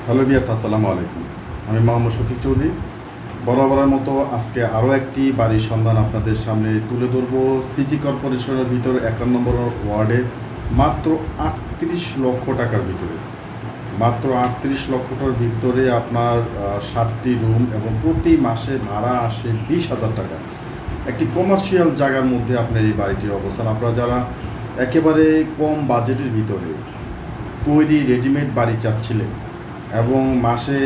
Hello viewers, আসসালামু আলাইকুম। আমি মোহাম্মদ শফিক চৌধুরী। বরাবরের মতো আজকে আরও একটি বাড়ির সন্ধান আপনাদের সামনে তুলে ধরব। সিটি কর্পোরেশনের ভিতরে 51 নম্বর ওয়ার্ডে মাত্র 38 লক্ষ টাকার ভিতরে, মাত্র 38 লক্ষ টাকার ভিতরে আপনার 7টি রুম এবং প্রতি মাসে ভাড়া আসে 20,000 টাকা। একটি কমার্শিয়াল জায়গার মধ্যে আপনার এই বাড়িটির অবস্থান। আপনারা যারা একেবারে কম বাজেটের ভিতরে তৈরি রেডিমেড বাড়ি চাচ্ছিলেন এবং মাসে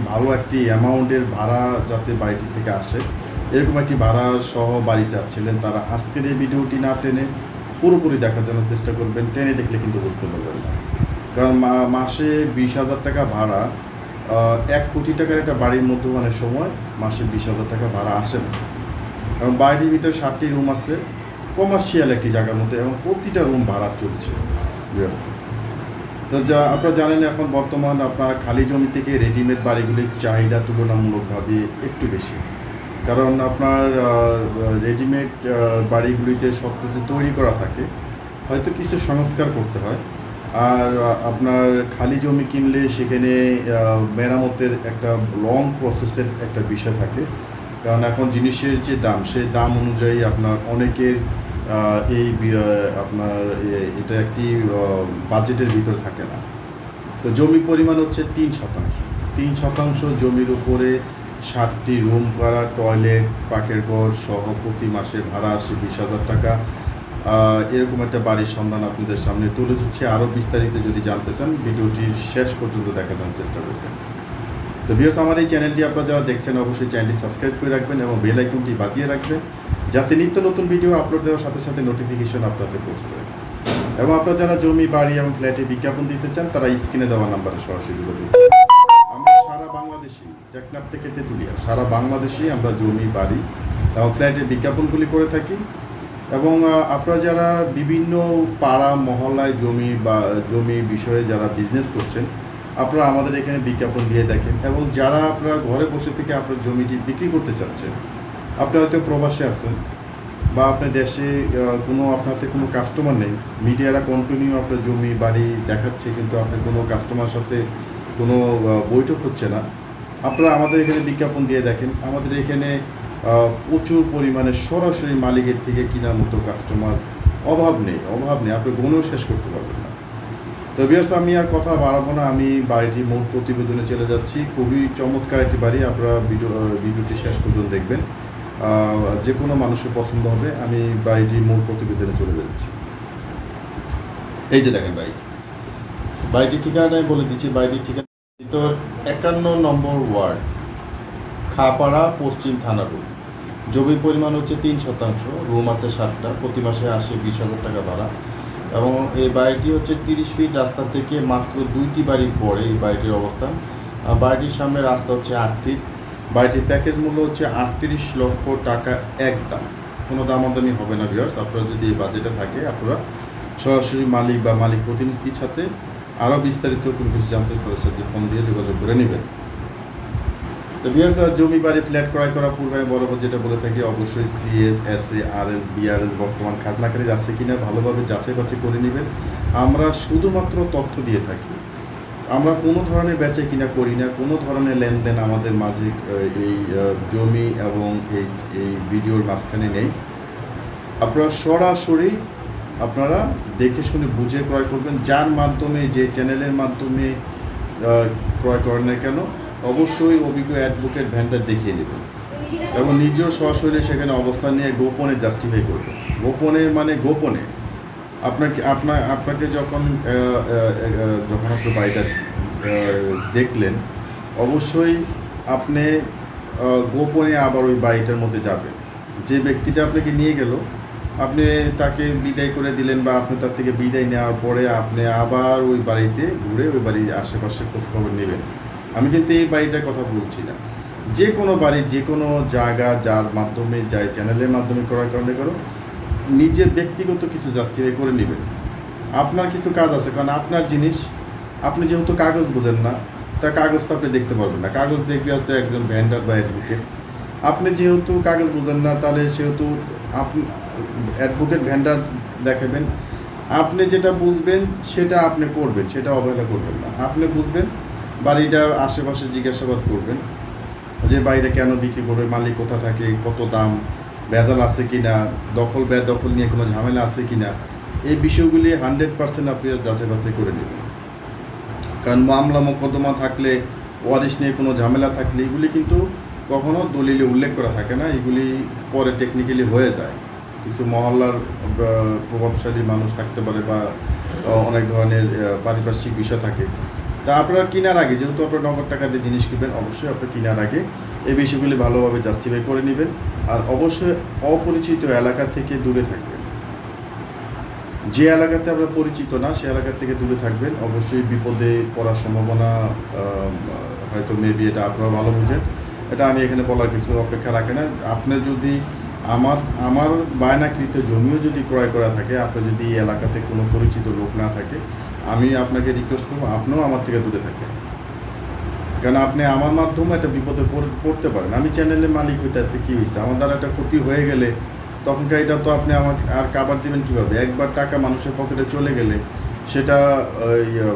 ভালো একটি অ্যামাউন্টের ভাড়া যাতে বাড়িটি থেকে আসে, এরকম একটি ভাড়া সহ বাড়ি চাচ্ছিলেন, তারা আজকের এই ভিডিওটি না টেনে পুরোপুরি দেখার জন্য চেষ্টা করবেন। টেনে দেখলে কিন্তু বুঝতে পারবেন না, কারণ মাসে 20,000 টাকা ভাড়া, 1 কোটি টাকার একটা বাড়ির মধ্যে অনেক সময় মাসে 20,000 টাকা ভাড়া আসে না। এবং বাড়িটির ভিতরে 7টি রুম আছে, কমার্শিয়াল একটি জায়গার মধ্যে, এবং প্রতিটা রুম ভাড়া চলছে। তো আপনারা জানেন এখন বর্তমান আপনার খালি জমি থেকে রেডিমেড বাড়িগুলির চাহিদা তুলনামূলকভাবে একটু বেশি, কারণ আপনার রেডিমেড বাড়িগুলিতে সব কিছু তৈরি করা থাকে, হয়তো কিছু সংস্কার করতে হয়। আর আপনার খালি জমি কিনলে সেখানে মেরামতের একটা লং প্রসেসের একটা বিষয় থাকে, কারণ এখন জিনিসের যে দাম, সেই দাম অনুযায়ী আপনার অনেকের আপনার এটা একটি বাজেটের ভিতরে থাকে না। তো জমির পরিমাণ হচ্ছে 3 শতাংশ জমির উপরে 7টি রুম করা, টয়লেট, পাকের ঘর সহ প্রতি মাসে ভাড়া আসে 20,000 টাকা। এরকম একটা বাড়ির সন্ধান আপনাদের সামনে তুলে ধরছে। আরও বিস্তারিত যদি জানতে চান ভিডিওটি শেষ পর্যন্ত দেখার জন্য চেষ্টা করবেন। তো ভিউয়ার্স, আমার এই চ্যানেলটি আপনারা যারা দেখছেন অবশ্যই চ্যানেলটি সাবস্ক্রাইব করে রাখবেন এবং বেল আইকনটি বাজিয়ে রাখবেন, যাতে নিত্য নতুন ভিডিও আপলোড দেওয়ার সাথে সাথে নোটিফিকেশন আপনাদের পৌঁছে যায়। এবং আপনারা যারা জমি, বাড়ি এবং ফ্ল্যাটে বিজ্ঞাপন দিতে চান তারা স্ক্রিনে দেওয়া নাম্বারে সরাসরি যোগাযোগ করুন। আমরা সারা বাংলাদেশে, টেকনাফ থেকে তেঁতুলিয়া, সারা বাংলাদেশেই আমরা জমি, বাড়ি এবং ফ্ল্যাটের বিজ্ঞাপনগুলি করে থাকি। এবং আপনারা যারা বিভিন্ন পাড়া মহল্লায় জমি বিষয়ে যারা বিজনেস করছেন, আপনারা আমাদের এখানে বিজ্ঞাপন দিয়ে দেখেন। এবং যারা আপনারা ঘরে বসে থেকে আপনার জমিটি বিক্রি করতে চাচ্ছেন, আপনি হয়তো প্রবাসে আছেন বা আপনার দেশে আপনাদের কোনো কাস্টমার নেই, মিডিয়ারা কন্টিনিউ আপনার জমি, বাড়ি দেখাচ্ছে, কিন্তু আপনি কোনো কাস্টমার সাথে কোনো বৈঠক হচ্ছে না, আপনারা আমাদের এখানে বিজ্ঞাপন দিয়ে দেখেন। আমাদের এখানে প্রচুর পরিমাণে সরাসরি মালিকের থেকে কেনার মতো কাস্টমার অভাব নেই, আপনি গুণও শেষ করতে পারবেন না। তো ভিউয়ার্স, আমি আর কথা বাড়াবো না, আমি বাড়িটির মূল প্রতিবেদনে চলে যাচ্ছি। খুবই চমৎকার একটি বাড়ি, আপনারা ভিডিওটি শেষ পর্যন্ত দেখবেন, যে কোনো মানুষের পছন্দ হবে। আমি বাড়িটির মূল প্রতিবেদনে চলে যাচ্ছি। এই যে দেখেন বাড়িটির ঠিকানায় বলে দিচ্ছি। বাড়িটির ঠিকানা ভিতর 51 নম্বর ওয়ার্ড, খাপাড়া, পশ্চিম থানা রোড। জমির পরিমাণ হচ্ছে 3 শতাংশ, রুম আছে 7টা, প্রতি মাসে আসে 20,000 টাকা ভাড়া। এবং এই বাড়িটি হচ্ছে 30 ফিট রাস্তা থেকে মাত্র 2টি বাড়ির পরে এই বাড়িটির অবস্থান। বাড়িটির সামনে রাস্তা হচ্ছে 8 ফিট। বাড়িটির প্যাকেজ মূল্য হচ্ছে 38 লক্ষ টাকা একদম, কোনো দামাদামি হবে না ভিউয়ার্স। আপনারা যদি এই বাজেটে থাকে, আপনারা সরাসরি মালিক বা মালিক প্রতিনিধির সাথে আরও বিস্তারিত কোনো কিছু জানতে তাদের সাথে ফোন দিয়ে যোগাযোগ করে নেবেন। তো ভিউয়ার্স, জমি, বাড়ি, ফ্ল্যাট ক্রয় করার পূর্বে আমি বরাবর যেটা বলে থাকি, অবশ্যই CS, SA, RS, BRS বর্তমান খাজনাকারী আছে কিনা ভালোভাবে যাচাই বাছাই করে নেবেন। আমরা শুধুমাত্র তথ্য দিয়ে থাকি, আমরা কোনো ধরনের বেচা কিনা করি না, কোনো ধরনের লেনদেন আমাদের মাঝে এই জমি এবং এই ভিডিওর মাঝখানে নেই। আপনারা সরাসরি আপনারা দেখে শুনে বুঝে ক্রয় করবেন। যার মাধ্যমে, যে চ্যানেলের মাধ্যমে ক্রয় করেন না কেন, অবশ্যই অভিজ্ঞ অ্যাডভোকেট ভেন্ডার দেখিয়ে নেবেন এবং নিজেও সরাসরি সেখানে অবস্থান নিয়ে গোপনে জাস্টিফাই করবেন। গোপনে আপনাকে যখন আপনি বাড়িটা দেখলেন, অবশ্যই আপনি গোপনে আবার ওই বাড়িটার মধ্যে যাবেন। যে ব্যক্তিটা আপনাকে নিয়ে গেল, আপনি তাকে বিদায় করে দিলেন বা আপনি তার থেকে বিদায় নেওয়ার পরে আপনি আবার ওই বাড়িতে ঘুরে ওই বাড়ির আশেপাশে খোঁজখবর নেবেন। আমি কিন্তু এই বাড়িটার কথা বলছি না, যে কোনো বাড়ি, যে কোনো জায়গা যার মাধ্যমে, যাই চ্যানেলের মাধ্যমে ক্রয় করো, নিজের ব্যক্তিগত কিছু জাস্টিফাই করে নেবেন। আপনার কিছু কাজ আছে, কারণ আপনার জিনিস, আপনি যেহেতু কাগজ বোঝেন না, তা কাগজ তো আপনি দেখতে পারবেন না। কাগজ দেখবে হয়তো একজন ভেন্ডার বা অ্যাডভোকেট। আপনি যেহেতু কাগজ বোঝেন না, তাহলে সেহেতু আপনি অ্যাডভোকেট ভেন্ডার দেখাবেন। আপনি যেটা বুঝবেন সেটা আপনি করবেন, সেটা অবহেলা করবেন না। আপনি বুঝবেন, বাড়িটা আশেপাশে জিজ্ঞাসাবাদ করবেন যে বাড়িটা কেন বিক্রি করবে, মালিক কোথা থাকে, কত দাম, ভেজাল আছে কি না, দখল বেদখল নিয়ে কোনো ঝামেলা আছে কি না, এই বিষয়গুলি 100% আপনি যাচাই বাছাই করে নেবেন। কারণ মামলা মোকদ্দমা থাকলে, ওয়ারিশ নিয়ে কোনো ঝামেলা থাকলে এগুলি কিন্তু কখনো দলিলে উল্লেখ করা থাকে না, এগুলি পরে টেকনিক্যালি হয়ে যায়। কিছু মহল্লার প্রভাবশালী মানুষ থাকতে পারে বা অনেক ধরনের পারিপার্শ্বিক বিষয় থাকে। তা আপনারা কেনার আগে, যেহেতু আপনারা নগদ টাকা দিয়ে জিনিস কিনবেন, অবশ্যই আপনার কেনার আগে এই বিষয়গুলি ভালোভাবে জাস্টিফাই করে নেবেন। আর অবশ্যই অপরিচিত এলাকা থেকে দূরে থাকবেন। যে এলাকাতে আপনারা পরিচিত না সে এলাকা থেকে দূরে থাকবেন। অবশ্যই বিপদে পড়ার সম্ভাবনা হয়তো মেবি, এটা আপনারা ভালো বুঝেন, এটা আমি এখানে বলার কিছু অপেক্ষা রাখে না। আপনি যদি আমার বায়নাকৃত জমিও যদি ক্রয় করা থাকে, আপনার যদি এই এলাকাতে কোনো পরিচিত লোক না থাকে, আমি আপনাকে রিকোয়েস্ট করবো আপনিও আমার থেকে দূরে থাকেন। কারণ আপনি আমার মাধ্যমে একটা বিপদে পড়তে পারেন। আমি চ্যানেলের মালিক হইতে এতে কী হয়েছে, আমার দ্বারা একটা ক্ষতি হয়ে গেলে তখনকার এটা তো আপনি আমাকে আর কাবার দেবেন কীভাবে? একবার টাকা মানুষের পকেটে চলে গেলে সেটা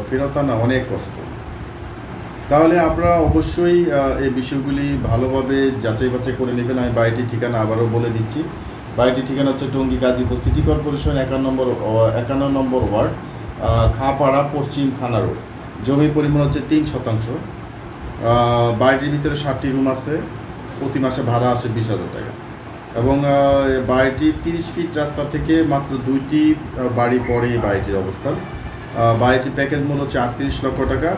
ফেরত আনা অনেক কষ্ট। তাহলে আপনারা অবশ্যই এই বিষয়গুলি ভালোভাবে যাচাই বাছাই করে নেবেন। আমি বাড়িটির ঠিকানা আবারও বলে দিচ্ছি। বাড়িটির ঠিকানা হচ্ছে টঙ্গী গাজীপুর সিটি কর্পোরেশন 51 নম্বর ওয়ার্ড, খাঁপাড়া পশ্চিম থানা রোড। জমির পরিমাণ হচ্ছে 3 শতাংশ। বাড়িটির ভিতরে 7টি রুম আছে, প্রতি মাসে ভাড়া আসে 20,000 টাকা। এবং বাড়িটি 30 ফিট রাস্তা থেকে মাত্র 2টি বাড়ি পরে এই বাড়িটির অবস্থান। বাড়িটির প্যাকেজ মূল্য হচ্ছে 38 লক্ষ টাকা।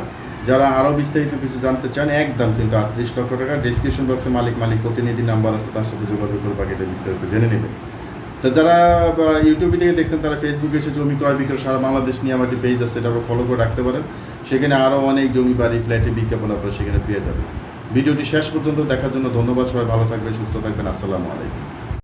যারা আরও বিস্তারিত কিছু জানতে চান, একদম কিন্তু 38 লক্ষ টাকা। ডেসক্রিপশন বক্সে মালিক প্রতিনিধি নাম্বার আছে, তার সাথে যোগাযোগ করে বাকিটা বিস্তারিত জেনে নেবেন। তো যারা ইউটিউবে থেকে দেখছেন তারা ফেসবুকে এসে জমি ক্রয় বিক্রয় সারা বাংলাদেশ নিয়ে আমার একটি পেজ আছে, এটা আপনারা ফলো করে রাখতে পারেন। সেখানে আরও অনেক জমি বাড়ি ফ্ল্যাটের বিজ্ঞাপন আপনারা সেখানে পেয়ে যাবেন। ভিডিওটি শেষ পর্যন্ত দেখার জন্য ধন্যবাদ। সবাই ভালো থাকবেন, সুস্থ থাকবেন। আসসালামু আলাইকুম।